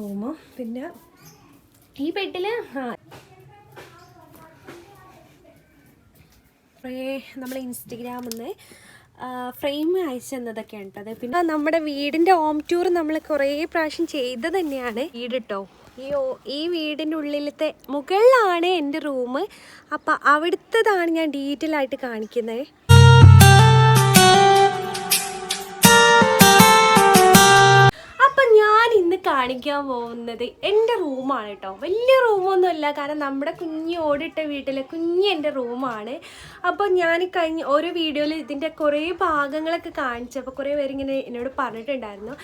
Room. പിന്നെ ഈ ബെഡില് നമ്മൾ ഇൻസ്റ്റഗ്രാമിൽ നിന്ന് ഫ്രെയിം അയച്ചു തന്നതൊക്കെയാണ് കേട്ടത്. പിന്നെ നമ്മുടെ വീടിൻ്റെ ഹോം ടൂർ നമ്മൾ കുറേ പ്രാവശ്യം ചെയ്തത് തന്നെയാണ്. വീട് കേട്ടോ, ഈ വീടിൻ്റെ ഉള്ളിലത്തെ മുകളിലാണ് എൻ്റെ റൂം. അപ്പം അവിടുത്തതാണ് ഞാൻ ഡീറ്റെയിൽ ആയിട്ട് കാണിക്കുന്നത്. ഞാൻ ഇന്ന് കാണിക്കാൻ പോകുന്നത് എൻ്റെ റൂമാണ് കേട്ടോ. വലിയ റൂമൊന്നുമല്ല, കാരണം നമ്മുടെ കുഞ്ഞ് ഓടിട്ട വീട്ടിലെ എൻ്റെ റൂമാണ്. അപ്പോൾ ഞാൻ കഴിഞ്ഞ ഓരോ വീഡിയോയിൽ ഇതിൻ്റെ കുറേ ഭാഗങ്ങളൊക്കെ കാണിച്ചപ്പോൾ കുറേ പേരിങ്ങനെ എന്നോട് പറഞ്ഞിട്ടുണ്ടായിരുന്നു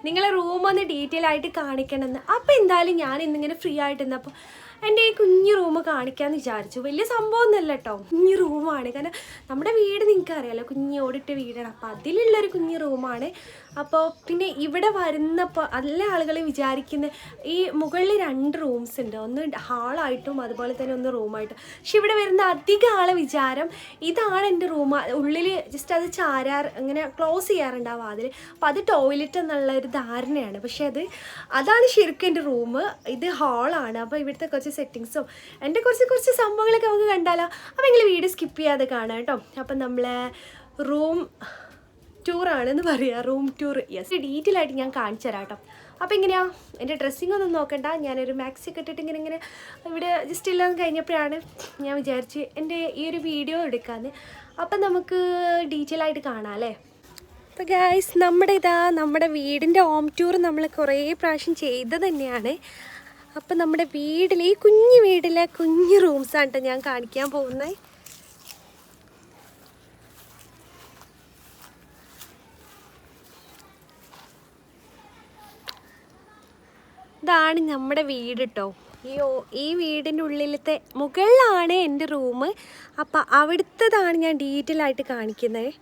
നിങ്ങളെ റൂമൊന്ന് ഡീറ്റെയിൽ ആയിട്ട് കാണിക്കണമെന്ന്. അപ്പോൾ എന്തായാലും ഞാൻ ഇന്നിങ്ങനെ ഫ്രീ ആയിട്ടിരുന്നപ്പോൾ എൻ്റെ ഈ കുഞ്ഞു റൂം കാണിക്കാമെന്ന് വിചാരിച്ചു. വലിയ സംഭവമൊന്നുമല്ല കേട്ടോ, കുഞ്ഞു റൂമാണ്. കാരണം നമ്മുടെ വീട് നിങ്ങൾക്ക് അറിയാമല്ലോ, കുഞ്ഞ് ഓടിട്ട വീടാണ്. അപ്പോൾ അതിലുള്ളൊരു കുഞ്ഞു റൂമാണ്. അപ്പോൾ പിന്നെ ഇവിടെ വരുന്നപ്പോൾ എല്ലാ ആളുകളും വിചാരിക്കുന്ന ഈ മുകളിൽ 2 റൂംസ് ഉണ്ട്, ഒന്ന് ഹാളായിട്ടും അതുപോലെ തന്നെ ഒന്ന് റൂമായിട്ടും. പക്ഷെ ഇവിടെ വരുന്ന അധികം ആളെ വിചാരം ഇതാണ് എൻ്റെ റൂം, ഉള്ളിൽ ജസ്റ്റ് അത് അങ്ങനെ ക്ലോസ് ചെയ്യാറുണ്ടാവും അതിൽ. അപ്പോൾ അത് ടോയ്ലറ്റ് എന്നുള്ള ഒരു ധാരണയാണ്. പക്ഷെ അതാണ് ശരിക്കും എൻ്റെ റൂം. ഇത് ഹാളാണ്. അപ്പോൾ ഇവിടുത്തെ കുറച്ച് സെറ്റിങ്സും എൻ്റെ കുറച്ച് സംഭവങ്ങളൊക്കെ നമുക്ക് കണ്ടാലോ. അപ്പോൾ നിങ്ങൾ വീഡിയോ സ്കിപ്പ് ചെയ്യാതെ കാണാം കേട്ടോ. അപ്പം നമ്മളെ റൂം ടൂറാണെന്ന് പറയുക, റൂം ടൂർ. യെസ്, ഡീറ്റെയിൽ ആയിട്ട് ഞാൻ കാണിച്ചു തരാം കേട്ടോ. അപ്പോൾ എങ്ങനെയാണ് എൻ്റെ ഡ്രസ്സിങ് ഒന്നും നോക്കണ്ട, ഞാനൊരു മാക്സി ഒക്കെ ഇട്ടിട്ട് ഇങ്ങനെ ഇവിടെ ജസ്റ്റ് എല്ലാം കഴിഞ്ഞപ്പോഴാണ് ഞാൻ വിചാരിച്ച് എൻ്റെ ഈ ഒരു വീഡിയോ എടുക്കാമെന്ന്. അപ്പം നമുക്ക് ഡീറ്റെയിൽ ആയിട്ട് കാണാം അല്ലേ. അപ്പോൾ ഗൈസ്, നമ്മുടെ വീടിൻ്റെ ഹോം ടൂർ നമ്മൾ കുറേ പ്രാവശ്യം ചെയ്തത് തന്നെയാണ്. അപ്പം നമ്മുടെ വീട്ടിൽ ഈ കുഞ്ഞു വീട്ടിലെ കുഞ്ഞു റൂംസാണ് കേട്ടോ ഞാൻ കാണിക്കാൻ പോകുന്നത്. ഇതാണ് നമ്മുടെ വീട് കേട്ടോ. ഈ വീടിൻ്റെ ഉള്ളിലത്തെ മുകളിലാണ് എൻ്റെ റൂം. അപ്പം അവിടുത്തതാണ് ഞാൻ ഡീറ്റെയിൽ ആയിട്ട് കാണിക്കുന്നത്.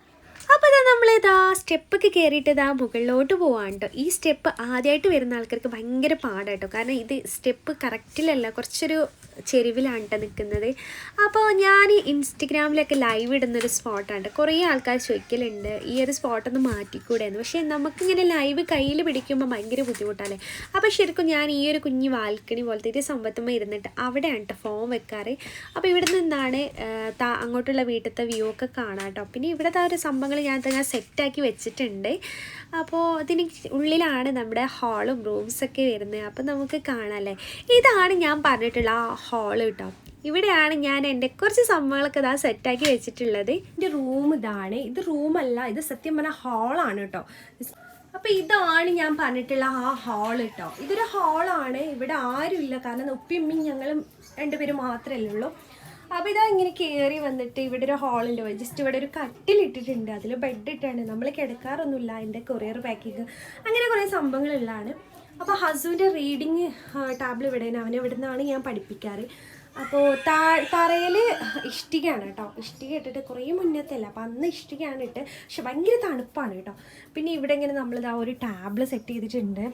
അപ്പോൾ നമ്മളിതാ സ്റ്റെപ്പൊക്കെ കയറിയിട്ട് മുകളിലോട്ട് പോവാണ് കേട്ടോ. ഈ സ്റ്റെപ്പ് ആദ്യമായിട്ട് വരുന്ന ആൾക്കാർക്ക് ഭയങ്കര പാടാട്ടോ, കാരണം ഇത് സ്റ്റെപ്പ് കറക്റ്റിലല്ല, കുറച്ചൊരു ചെരുവിലാണ് കേട്ടോ നിൽക്കുന്നത്. അപ്പോൾ ഞാൻ ഇൻസ്റ്റഗ്രാമിലൊക്കെ ലൈവ് ഇടുന്നൊരു സ്പോട്ടാണ്. കുറേ ആൾക്കാർ ചോദിക്കലുണ്ട് ഈ ഒരു സ്പോട്ടൊന്ന് മാറ്റിക്കൂടെയെന്ന്. പക്ഷേ നമുക്കിങ്ങനെ ലൈവ് കയ്യിൽ പിടിക്കുമ്പോൾ ഭയങ്കര ബുദ്ധിമുട്ടല്ലേ. അപ്പോൾ ശരിക്കും ഞാൻ ഈ ഒരു കുഞ്ഞ് വാൽക്കണി പോലത്തെ ഇത് സംഭവത്തുമ്പോൾ ഇരുന്നിട്ട് അവിടെയാണ് കേട്ടോ ഫോൺ വെക്കാറ്. അപ്പോൾ ഇവിടെ നിന്നാണ് അങ്ങോട്ടുള്ള വീട്ടിലത്തെ വ്യൂ ഒക്കെ കാണാം കേട്ടോ. പിന്നെ ഇവിടുത്തെ ഒരു സംഭവങ്ങൾ ഞാൻ സെറ്റാക്കി വെച്ചിട്ടുണ്ട്. അപ്പോൾ ഇതിന് ഉള്ളിലാണ് നമ്മുടെ ഹാളും റൂംസൊക്കെ വരുന്നത്. അപ്പം നമുക്ക് കാണാമല്ലേ. ഇതാണ് ഞാൻ പറഞ്ഞിട്ടുള്ള ആ ഹാള് കേട്ടോ. ഇവിടെയാണ് ഞാൻ എൻ്റെ കുറച്ച് സംഭവങ്ങളൊക്കെ സെറ്റാക്കി വെച്ചിട്ടുള്ളത്. എൻ്റെ റൂം ഇതാണ്. ഇത് റൂമല്ല, ഇത് സത്യം പറഞ്ഞാൽ ഹാളാണ് കേട്ടോ. അപ്പോൾ ഇതാണ് ഞാൻ പറഞ്ഞിട്ടുള്ള ആ ഹാൾ കേട്ടോ. ഇതൊരു ഹാളാണ്. ഇവിടെ ആരുമില്ല, കാരണം ഉപ്പിയും ഉമ്മയും ഞങ്ങളും 2 പേര് മാത്രമല്ലേ ഉള്ളൂ. അപ്പോൾ ഇതാ ഇങ്ങനെ കയറി വന്നിട്ട് ഇവിടെ ഒരു ഹാളുണ്ട്. ജസ്റ്റ് ഇവിടെ ഒരു കട്ടിലിട്ടിട്ടുണ്ട്, അതിൽ ബെഡ് ഇട്ടാണ്. നമ്മൾ കിടക്കാറൊന്നുമില്ല. എൻ്റെ കൊറിയർ പാക്കിങ് അങ്ങനെ കുറേ സംഭവങ്ങളുള്ളതാണ്. അപ്പോൾ ഹസുവിൻ്റെ റീഡിങ് ടാബിൾ ഇവിടെയാണ്, അവനെ ഇവിടെ നിന്നാണ് ഞാൻ പഠിപ്പിക്കാറ്. അപ്പോൾ തറയിൽ ഇഷ്ടികയാണ് കേട്ടോ. ഇഷ്ടിക ഇട്ടിട്ട് കുറേ മുന്നത്തല്ല, അപ്പോൾ അന്ന് ഇഷ്ടികയാണ് ഇട്ട്. പക്ഷെ ഭയങ്കര തണുപ്പാണ് കേട്ടോ. പിന്നെ ഇവിടെ ഇങ്ങനെ നമ്മളിതാ ഒരു ടാബിൾ സെറ്റ് ചെയ്തിട്ടുണ്ട്,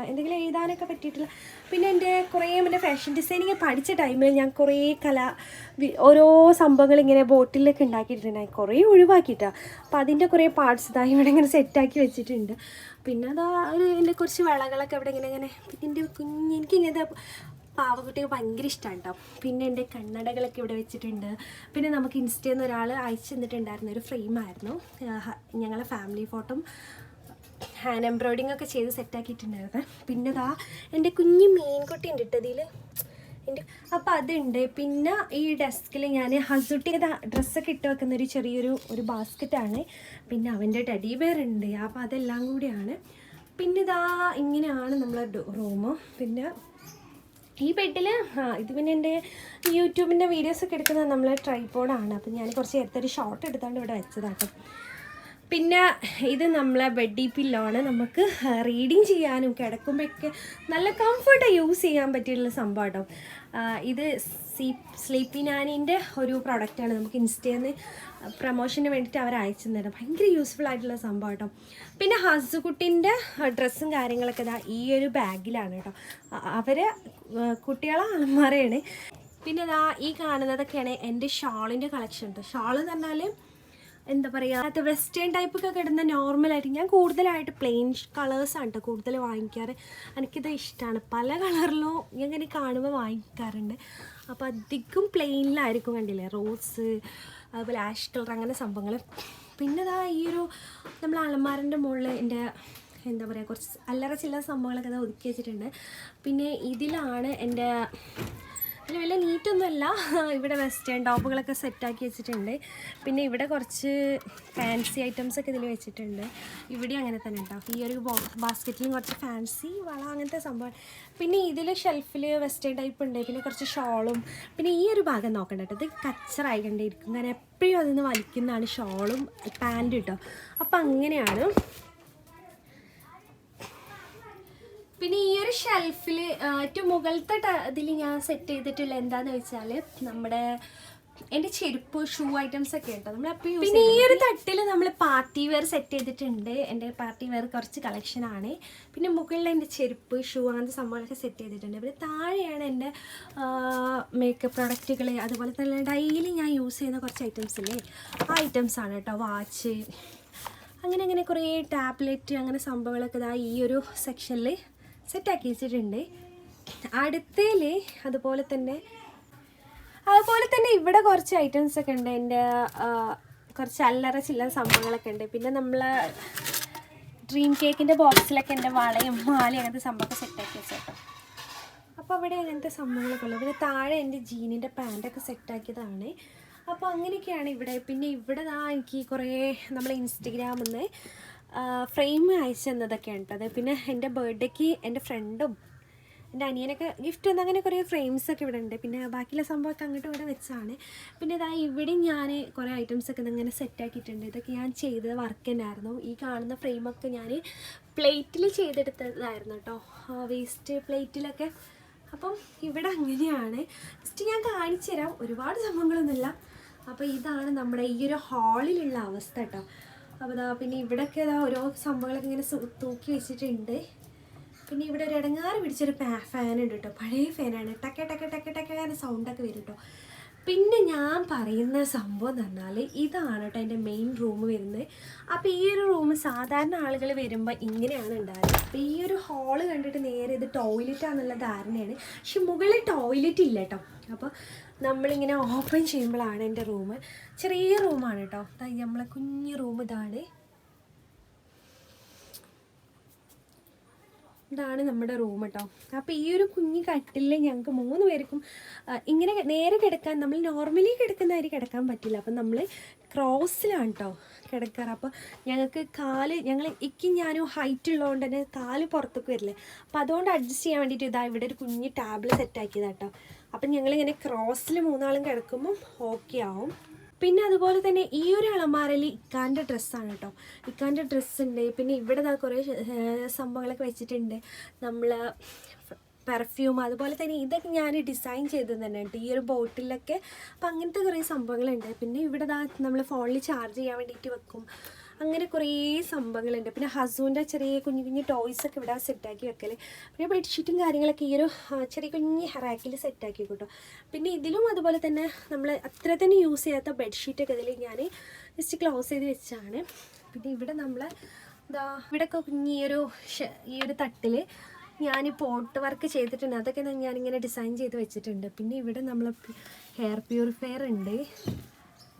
എന്തെങ്കിലും എഴുതാനൊക്കെ പറ്റിയിട്ടില്ല. പിന്നെ എൻ്റെ ഫാഷൻ ഡിസൈനിങ് പഠിച്ച ടൈമിൽ ഞാൻ കുറേ ഓരോ സംഭവങ്ങൾ ഇങ്ങനെ ബോട്ടിലൊക്കെ ഉണ്ടാക്കിയിട്ടുണ്ടായി, കുറേ ഒഴിവാക്കിയിട്ടാണ്. അപ്പോൾ അതിൻ്റെ കുറേ പാർട്സ് ഇവിടെ ഇങ്ങനെ സെറ്റാക്കി വെച്ചിട്ടുണ്ട്. പിന്നെ എൻ്റെ കുറച്ച് വളകളൊക്കെ ഇവിടെ ഇങ്ങനെ പിന്നെ എൻ്റെ എനിക്കിങ്ങനത്തെ പാവക്കുട്ടിക്ക് ഭയങ്കര ഇഷ്ടമാണ് കേട്ടോ. പിന്നെ എൻ്റെ കണ്ണടകളൊക്കെ ഇവിടെ വെച്ചിട്ടുണ്ട്. പിന്നെ നമുക്ക് ഇൻസ്റ്റയിൽ നിന്ന് ഒരാൾ അയച്ചു തന്നിട്ടുണ്ടായിരുന്ന ഒരു ഫ്രെയിമായിരുന്നു, ഞങ്ങളെ ഫാമിലി ഫോട്ടോ ഹാൻഡ് എംബ്രോയിഡിങ് ഒക്കെ ചെയ്ത് സെറ്റാക്കിയിട്ടുണ്ടായിരുന്നു. പിന്നെ എൻ്റെ കുഞ്ഞ് മീൻകുട്ടി ഉണ്ട് കേട്ടോ ഇതിൽ അപ്പോൾ അതുണ്ട്. പിന്നെ ഈ ഡെസ്കിൽ ഞാൻ ഹസുട്ടിയുടെ ഡ്രസ്സൊക്കെ ഇട്ട് വെക്കുന്നൊരു ചെറിയൊരു ബാസ്ക്കറ്റാണ്. പിന്നെ അവൻ്റെ ടെഡി ബെയർ ഉണ്ട്. അപ്പോൾ അതെല്ലാം കൂടിയാണ്. പിന്നെ ഇങ്ങനെയാണ് നമ്മളെ റൂം. പിന്നെ ഈ ബെഡിൽ ഇത് പിന്നെ എൻ്റെ യൂട്യൂബിൻ്റെ വീഡിയോസൊക്കെ എടുക്കുന്നത് നമ്മളെ ട്രൈപോഡാണ്. അപ്പം ഞാൻ കുറച്ച് നേരത്തെ ഷോർട്ട് എടുത്താണ്ട് ഇവിടെ വെച്ചതാട്ടോ. പിന്നെ ഇത് നമ്മളെ ബെഡി പില്ലോണ്. നമുക്ക് റീഡിങ് ചെയ്യാനും കിടക്കുമ്പോഴൊക്കെ നല്ല കംഫർട്ട് യൂസ് ചെയ്യാൻ പറ്റിയിട്ടുള്ള സംഭവം കേട്ടോ. ഇത് സ്ലീപ്പി നാനിൻ്റെ ഒരു പ്രൊഡക്റ്റാണ്. നമുക്ക് ഇൻസ്റ്റയിൽ നിന്ന് പ്രൊമോഷന് വേണ്ടിയിട്ട് അവർ അയച്ചു തരാം. ഭയങ്കര യൂസ്ഫുൾ ആയിട്ടുള്ള സംഭവം കേട്ടോ. പിന്നെ ഹസുകുട്ടിൻ്റെ ഡ്രസ്സും കാര്യങ്ങളൊക്കെ ഈ ഒരു ബാഗിലാണ് കേട്ടോ. കുട്ടികളെ അലമാരയാണ്. പിന്നെ ഈ കാണുന്നതൊക്കെയാണ് എൻ്റെ ഷാളിൻ്റെ കളക്ഷൻ കേട്ടോ. ഷാൾ എന്ന് പറഞ്ഞാൽ എന്താ പറയുക, അത് വെസ്റ്റേൺ ടൈപ്പൊക്കെ കിടന്ന നോർമലായിട്ട് ഞാൻ കൂടുതലായിട്ട് പ്ലെയിൻ കളേഴ്സാണ് കേട്ടോ കൂടുതൽ വാങ്ങിക്കാറ്. എനിക്കിത് ഇഷ്ടമാണ്. പല കളറിലും ഞാൻ ഇങ്ങനെ കാണുമ്പോൾ വാങ്ങിക്കാറുണ്ട്. അപ്പോൾ അധികം പ്ലെയിനിലായിരിക്കും, കണ്ടില്ലേ, റോസ്, അതുപോലെ ആഷ് കളർ, അങ്ങനെ സംഭവങ്ങൾ. പിന്നെ ഇതാ ഈ ഒരു നമ്മൾ അലമാരൻ്റെ മുകളിൽ എൻ്റെ എന്താ പറയുക കുറച്ച് അല്ലറ ചില്ലറ സംഭവങ്ങളൊക്കെ അത് ഒതുക്കി വെച്ചിട്ടുണ്ട്. പിന്നെ ഇതിലാണ് എൻ്റെ വലിയ നീറ്റൊന്നുമല്ല, ഇവിടെ വെസ്റ്റേൺ ടോപ്പുകളൊക്കെ സെറ്റാക്കി വെച്ചിട്ടുണ്ട്. പിന്നെ ഇവിടെ കുറച്ച് ഫാൻസി ഐറ്റംസൊക്കെ ഇതിൽ വെച്ചിട്ടുണ്ട്. ഇവിടെ അങ്ങനെ തന്നെ ഉണ്ടാവും. ഈ ഒരു ബാസ്ക്കറ്റിലും കുറച്ച് ഫാൻസി വള അങ്ങനത്തെ സംഭവം. പിന്നെ ഇതിൽ ഷെൽഫിൽ വെസ്റ്റേൺ ടൈപ്പ് ഉണ്ട്. പിന്നെ കുറച്ച് ഷോളും. പിന്നെ ഈ ഒരു ഭാഗം നോക്കണ്ട കേട്ടോ, ഇത് കച്ചറായി കണ്ടിരിക്കും. കാരണം എപ്പോഴും അതിൽ നിന്ന് വലിക്കുന്നതാണ് ഷോളും പാൻറ്റും കേട്ടോ. അപ്പം അങ്ങനെയാണ്. പിന്നെ ഈ ഒരു ഷെൽഫിൽ ഏറ്റവും മുകളിലത്തെ ഇതിൽ ഞാൻ സെറ്റ് ചെയ്തിട്ടുള്ള എന്താണെന്ന് വെച്ചാൽ നമ്മുടെ എൻ്റെ ചെരുപ്പ്, ഷൂ ഐറ്റംസ് ഒക്കെ കേട്ടോ നമ്മളെപ്പോഴും. പിന്നെ ഈ ഒരു തട്ടിൽ നമ്മൾ പാർട്ടി വെയർ സെറ്റ് ചെയ്തിട്ടുണ്ട്. എൻ്റെ പാർട്ടി വെയർ കുറച്ച് കളക്ഷനാണ്. പിന്നെ മുകളിൽ എൻ്റെ ചെരുപ്പ്, ഷൂ അങ്ങനത്തെ സംഭവങ്ങളൊക്കെ സെറ്റ് ചെയ്തിട്ടുണ്ട്. പിന്നെ താഴെയാണ് എൻ്റെ മേക്കപ്പ് പ്രൊഡക്റ്റുകൾ, അതുപോലെ തന്നെ ഡെയിലി ഞാൻ യൂസ് ചെയ്യുന്ന കുറച്ച് ഐറ്റംസ് ഇല്ലേ, ആ ഐറ്റംസാണ് കേട്ടോ. വാച്ച്, അങ്ങനെ കുറേ ടാബ്ലറ്റ് അങ്ങനെ സംഭവങ്ങളൊക്കെ ഇതാ ഈ ഒരു സെക്ഷനിൽ സെറ്റാക്കി വെച്ചിട്ടുണ്ട്. അടുത്തതിൽ അതുപോലെ തന്നെ ഇവിടെ കുറച്ച് ഐറ്റംസൊക്കെ ഉണ്ട്. എൻ്റെ കുറച്ച് അല്ലറ ചില്ലറ സംഭവങ്ങളൊക്കെ ഉണ്ട്. പിന്നെ നമ്മൾ ഡ്രീം കേക്കിൻ്റെ ബോക്സിലൊക്കെ എൻ്റെ വളയും മാലയും അങ്ങനത്തെ സംഭവമൊക്കെ സെറ്റാക്കി വെച്ചേട്ടോ. അപ്പോൾ അവിടെ അങ്ങനത്തെ സംഭവങ്ങളൊക്കെ ഉള്ളു. പിന്നെ താഴെ എൻ്റെ ജീനിൻ്റെ പാൻറ്റൊക്കെ സെറ്റാക്കിയതാണ്. അപ്പോൾ അങ്ങനെയൊക്കെയാണ് ഇവിടെ. പിന്നെ ഇവിടെ എനിക്ക് കുറേ നമ്മൾ ഇൻസ്റ്റഗ്രാമിൽ നിന്ന് ഫ്രെയിം അയച്ചു തന്നതൊക്കെയാണ് കേട്ടത്. പിന്നെ എൻ്റെ ബർത്ത്ഡേക്ക് എൻ്റെ ഫ്രണ്ടും എൻ്റെ അനിയനൊക്കെ ഗിഫ്റ്റ് തന്ന അങ്ങനെ കുറേ ഫ്രെയിംസൊക്കെ ഇവിടെ ഉണ്ട്. പിന്നെ ബാക്കിയുള്ള സംഭവമൊക്കെ അങ്ങോട്ടും ഇവിടെ വെച്ചാണ്. പിന്നെ ഇതാ ഇവിടെയും ഞാൻ കുറേ ഐറ്റംസൊക്കെ ഇങ്ങനെ സെറ്റാക്കിയിട്ടുണ്ട്. ഇതൊക്കെ ഞാൻ ചെയ്ത വർക്ക് തന്നെയായിരുന്നു. ഈ കാണുന്ന ഫ്രെയിമൊക്കെ ഞാൻ പ്ലേറ്റിൽ ചെയ്തെടുത്തതായിരുന്നു കേട്ടോ, വേസ്റ്റ് പ്ലേറ്റിലൊക്കെ. അപ്പം ഇവിടെ അങ്ങനെയാണ്. ജസ്റ്റ് ഞാൻ കാണിച്ചു തരാം, ഒരുപാട് സംഭവങ്ങളൊന്നുമില്ല. അപ്പോൾ ഇതാണ് നമ്മുടെ ഈ ഒരു ഹാളിലുള്ള അവസ്ഥ കേട്ടോ. അപ്പോൾ ഇതാ പിന്നെ ഇവിടെയൊക്കെ ഇതാ ഓരോ സംഭവങ്ങളൊക്കെ ഇങ്ങനെ തൂക്കി വെച്ചിട്ടുണ്ട്. പിന്നെ ഇവിടെ ഒരു ഇടങ്ങാറ് പിടിച്ചൊരു ഫാനുണ്ട് കേട്ടോ, പഴയ ഫാനാണ്. ടക്ക ടക്ക ടക്ക ടക്ക അങ്ങനെ സൗണ്ടൊക്കെ വരും കേട്ടോ. പിന്നെ ഞാൻ പറയുന്ന സംഭവം എന്ന് പറഞ്ഞാൽ ഇതാണ് കേട്ടോ എൻ്റെ മെയിൻ റൂം വരുന്നത്. അപ്പോൾ ഈ ഒരു റൂം സാധാരണ ആളുകൾ വരുമ്പോൾ ഇങ്ങനെയാണ് ഉണ്ടാകുന്നത്. അപ്പോൾ ഈ ഒരു ഹാള് കണ്ടിട്ട് നേരെ ഇത് ടോയ്ലറ്റാണെന്നുള്ള ധാരണയാണ്. പക്ഷെ മുകളിൽ ടോയ്ലറ്റ് ഇല്ല കേട്ടോ. അപ്പോൾ നമ്മളിങ്ങനെ ഓപ്പൺ ചെയ്യുമ്പോഴാണ് എൻ്റെ റൂം. ചെറിയ റൂമാണ് കേട്ടോ. നമ്മളെ കുഞ്ഞു റൂം ഇതാണ് നമ്മുടെ റൂം കേട്ടോ. അപ്പോൾ ഈ ഒരു കുഞ്ഞു കട്ടിലിൽ ഞങ്ങൾക്ക് 3 പേർക്കും ഇങ്ങനെ നേരെ കിടക്കാൻ, നമ്മൾ നോർമലി കിടക്കുന്നവർ കിടക്കാൻ പറ്റില്ല. അപ്പം നമ്മൾ ക്രോസിലാണ് കേട്ടോ കിടക്കാറ്. അപ്പോൾ ഞങ്ങൾക്ക് ഞാനും ഹൈറ്റ് ഉള്ളതുകൊണ്ട് തന്നെ കാല് പുറത്തേക്ക് വരില്ലേ. അപ്പോൾ അതുകൊണ്ട് അഡ്ജസ്റ്റ് ചെയ്യാൻ വേണ്ടിയിട്ട് ഇതാ ഇവിടെ ഒരു കുഞ്ഞ് ടാബിൾ സെറ്റാക്കിയതാണ് കേട്ടോ. അപ്പം ഞങ്ങളിങ്ങനെ ക്രോസിൽ 3 ആളും കിടക്കുമ്പം ഓക്കെ ആവും. പിന്നെ അതുപോലെ തന്നെ ഈ ഒരു അലമാരയിൽ ഇക്കാൻ്റെ ഡ്രസ്സാണ് കേട്ടോ. ഇക്കാൻ്റെ ഡ്രസ്സുണ്ട്. പിന്നെ ഇവിടെ കുറേ സംഭവങ്ങളൊക്കെ വെച്ചിട്ടുണ്ട്. നമ്മൾ പെർഫ്യൂം, അതുപോലെ തന്നെ ഇതൊക്കെ ഞാൻ ഡിസൈൻ ചെയ്തത് തന്നെ കേട്ടോ, ഈ ഒരു ബോട്ടിലൊക്കെ. അപ്പം അങ്ങനത്തെ കുറേ സംഭവങ്ങളുണ്ട്. പിന്നെ ഇവിടെ നമ്മൾ ഫോണിൽ ചാർജ് ചെയ്യാൻ വേണ്ടിയിട്ട് വെക്കും. അങ്ങനെ കുറേ സംഭവങ്ങളുണ്ട്. പിന്നെ ഹസുവിൻ്റെ ചെറിയ കുഞ്ഞു ടോയ്സൊക്കെ ഇവിടെ സെറ്റാക്കി വെക്കൽ. പിന്നെ ബെഡ്ഷീറ്റും കാര്യങ്ങളൊക്കെ ഈ ഒരു ചെറിയ കുഞ്ഞ് റാക്കിൽ സെറ്റാക്കി കേട്ടോ. പിന്നെ ഇതിലും അതുപോലെ തന്നെ നമ്മൾ അത്ര തന്നെ യൂസ് ചെയ്യാത്ത ബെഡ്ഷീറ്റൊക്കെ ഇതിൽ ഞാൻ ജസ്റ്റ് ക്ലോസ് ചെയ്ത് വെച്ചാണ്. പിന്നെ ഇവിടെ നമ്മൾ ഇവിടെയൊക്കെ ഈ ഒരു തട്ടിൽ ഞാൻ പോട്ട് വർക്ക് ചെയ്തിട്ടുണ്ട്. അതൊക്കെ ഞാനിങ്ങനെ ഡിസൈൻ ചെയ്ത് വെച്ചിട്ടുണ്ട്. പിന്നെ ഇവിടെ നമ്മൾ ഹെയർ പ്യൂരിഫയർ ഉണ്ട്,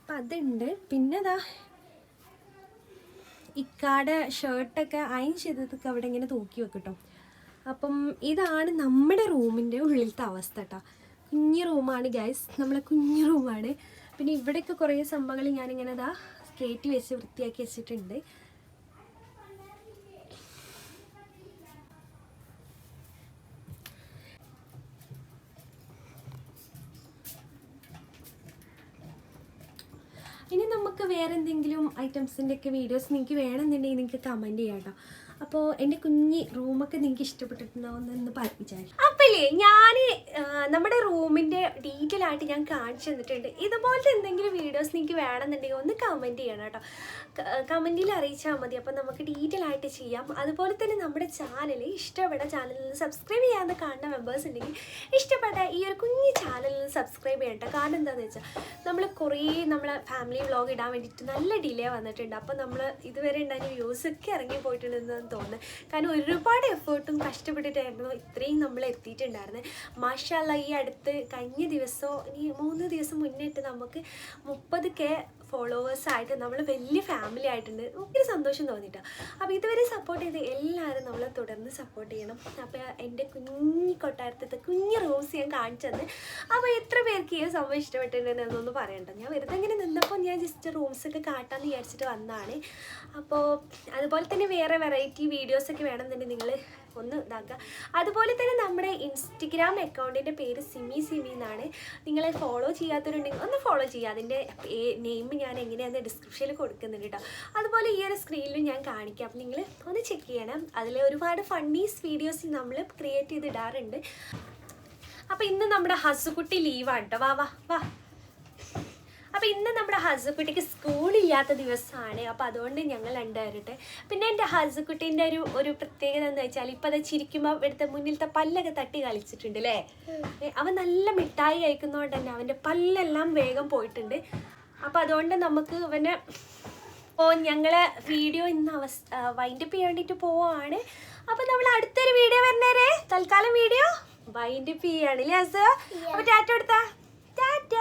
അപ്പം അതുണ്ട്. പിന്നെ ഇക്കാടെ ഷർട്ടൊക്കെ അയൺ ചെയ്തതൊക്കെ അവിടെ ഇങ്ങനെ തൂക്കി വെക്കും കേട്ടോ. അപ്പം ഇതാണ് നമ്മുടെ റൂമിൻ്റെ ഉള്ളിലത്തെ അവസ്ഥ കേട്ടോ. കുഞ്ഞു റൂമാണ് ഗൈസ്, നമ്മളെ കുഞ്ഞു റൂമാണ്. പിന്നെ ഇവിടെയൊക്കെ കുറേ സംഭവങ്ങൾ ഞാനിങ്ങനെ കയറ്റി വെച്ച് വൃത്തിയാക്കി വെച്ചിട്ടുണ്ട്. ഇനി നമുക്ക് വേറെ എന്തെങ്കിലും ഐറ്റംസിൻ്റെയൊക്കെ വീഡിയോസ് നിങ്ങൾക്ക് വേണമെന്നുണ്ടെങ്കിൽ നിങ്ങൾക്ക് കമൻറ്റ് ചെയ്യാം കേട്ടോ. അപ്പോൾ എൻ്റെ കുഞ്ഞി റൂമൊക്കെ നിങ്ങൾക്ക് ഇഷ്ടപ്പെട്ടിട്ടുണ്ടാവുമെന്ന് വിചാരിച്ചു. അപ്പല്ലേ ഞാൻ നമ്മുടെ റൂമിൻ്റെ ഡീറ്റെയിൽ ആയിട്ട് ഞാൻ കാണിച്ചു തന്നിട്ടുണ്ട്. ഇതുപോലത്തെ എന്തെങ്കിലും വീഡിയോസ് നിങ്ങൾക്ക് വേണമെന്നുണ്ടെങ്കിൽ ഒന്ന് കമൻറ്റ് ചെയ്യണം കേട്ടോ. കമൻറ്റിൽ അറിയിച്ചാൽ മതി. അപ്പോൾ നമുക്ക് ഡീറ്റെയിൽ ആയിട്ട് ചെയ്യാം. അതുപോലെ തന്നെ നമ്മുടെ ചാനൽ ഇഷ്ടപ്പെട്ട ചാനലിൽ സബ്സ്ക്രൈബ് ചെയ്യാതെ കാണുന്ന മെമ്പേഴ്സ് ഉണ്ടെങ്കിൽ ഇഷ്ടപ്പെട്ട ഈ ഒരു കുഞ്ഞു ചാനലിൽ സബ്സ്ക്രൈബ് ചെയ്യട്ടെ. കാരണം എന്താണെന്ന് വെച്ചാൽ നമ്മൾ കുറേ നമ്മളെ ഫാമിലി വ്ളോഗ് ഇടാൻ വേണ്ടിയിട്ട് നല്ല ഡിലേ വന്നിട്ടുണ്ട്. അപ്പോൾ നമ്മൾ ഇതുവരെ ഉണ്ടായ വ്യൂസൊക്കെ ഇറങ്ങി പോയിട്ടുണ്ടെന്ന് തോന്നുന്നു. കാരണം ഒരുപാട് എഫേർട്ടും കഷ്ടപ്പെട്ടിട്ടായിരുന്നു ഇത്രയും നമ്മൾ എത്തിയിട്ടുണ്ടായിരുന്നത്. മാഷാഅല്ലാഹ് ഈ അടുത്ത് കഴിഞ്ഞ ദിവസമോ ഇനി 3 ദിവസം മുന്നേറ്റ് നമുക്ക് 30K ഫോളോവേഴ്സായിട്ട് നമ്മൾ വലിയ ഫാമിലി ആയിട്ടുണ്ട്. ഒത്തിരി സന്തോഷം തോന്നിയിട്ടാണ്. അപ്പോൾ ഇതുവരെ സപ്പോർട്ട് ചെയ്ത് എല്ലാവരും നമ്മളെ തുടർന്ന് സപ്പോർട്ട് ചെയ്യണം. അപ്പോൾ എൻ്റെ കുഞ്ഞി കൊട്ടാരത്തെ കുഞ്ഞു റൂംസ് ഞാൻ കാണിച്ചു തന്ന്. അപ്പോൾ എത്ര പേർക്ക് ഈ സംഭവം ഇഷ്ടപ്പെട്ടിട്ടുണ്ടെന്നൊന്ന് പറയണ്ട. ഞാൻ വെറുതെ ഇങ്ങനെ നിന്നപ്പോൾ ഞാൻ ജസ്റ്റ് റൂംസൊക്കെ കാട്ടാമെന്ന് വിചാരിച്ചിട്ട് വന്നതാണ്. അപ്പോൾ അതുപോലെ തന്നെ വേറെ വെറൈറ്റി വീഡിയോസൊക്കെ വേണമെന്നുണ്ടെങ്കിൽ നിങ്ങൾ ഒന്ന് ഇതാക്കുക. അതുപോലെ തന്നെ നമ്മുടെ ഇൻസ്റ്റഗ്രാം അക്കൗണ്ടിൻ്റെ പേര് സിമി എന്നാണ്. നിങ്ങളെ ഫോളോ ചെയ്യാത്തവരുണ്ടെങ്കിൽ ഒന്ന് ഫോളോ ചെയ്യുക. അതിൻ്റെ നെയിം ഞാൻ എങ്ങനെയാണെന്ന് ഡിസ്ക്രിപ്ഷനിൽ കൊടുക്കുന്നുണ്ട് കേട്ടോ. അതുപോലെ ഈ ഒരു സ്ക്രീനിൽ ഞാൻ കാണിക്കാം. അപ്പം നിങ്ങൾ ഒന്ന് ചെക്ക് ചെയ്യണം. അതിൽ ഒരുപാട് ഫണ്ണീസ് വീഡിയോസ് നമ്മൾ ക്രിയേറ്റ് ചെയ്തിടാറുണ്ട്. അപ്പോൾ ഇന്ന് നമ്മുടെ ഹസുക്കുട്ടി ലീവാണ് കേട്ടോ. വാ വാ വാ. അപ്പോൾ ഇന്ന് നമ്മുടെ ഹസുക്കുട്ടിക്ക് സ്കൂളില്ലാത്ത ദിവസമാണ്. അപ്പോൾ അതുകൊണ്ട് ഞങ്ങൾ രണ്ടുപേരുടെ പിന്നെ എൻ്റെ ഹസുക്കുട്ടീൻ്റെ ഒരു പ്രത്യേകത എന്താ വെച്ചാൽ ഇപ്പോൾ അത് ചിരിക്കുമ്പോൾ ഇവിടുത്തെ മുന്നിലത്തെ പല്ലൊക്കെ തട്ടി കളിച്ചിട്ടുണ്ട് അല്ലേ. അവൻ നല്ല മിഠായി കഴിക്കുന്നതുകൊണ്ട് തന്നെ അവൻ്റെ പല്ലെല്ലാം വേഗം പോയിട്ടുണ്ട്. അപ്പോൾ അതുകൊണ്ട് നമുക്ക് ഇവനെ ഞങ്ങളെ വീഡിയോ ഇന്ന് വൈൻഡപ്പ് ചെയ്യാൻ വേണ്ടിയിട്ട് പോവുകയാണ്. അപ്പോൾ നമ്മൾ അടുത്തൊരു വീഡിയോ വരുന്നേരെ തൽക്കാലം വീഡിയോ വൈൻഡപ്പ് ചെയ്യാണ് അല്ലേ ഹസ്. അപ്പോൾ ടാറ്റ കൊടുത്താ ടാറ്റ.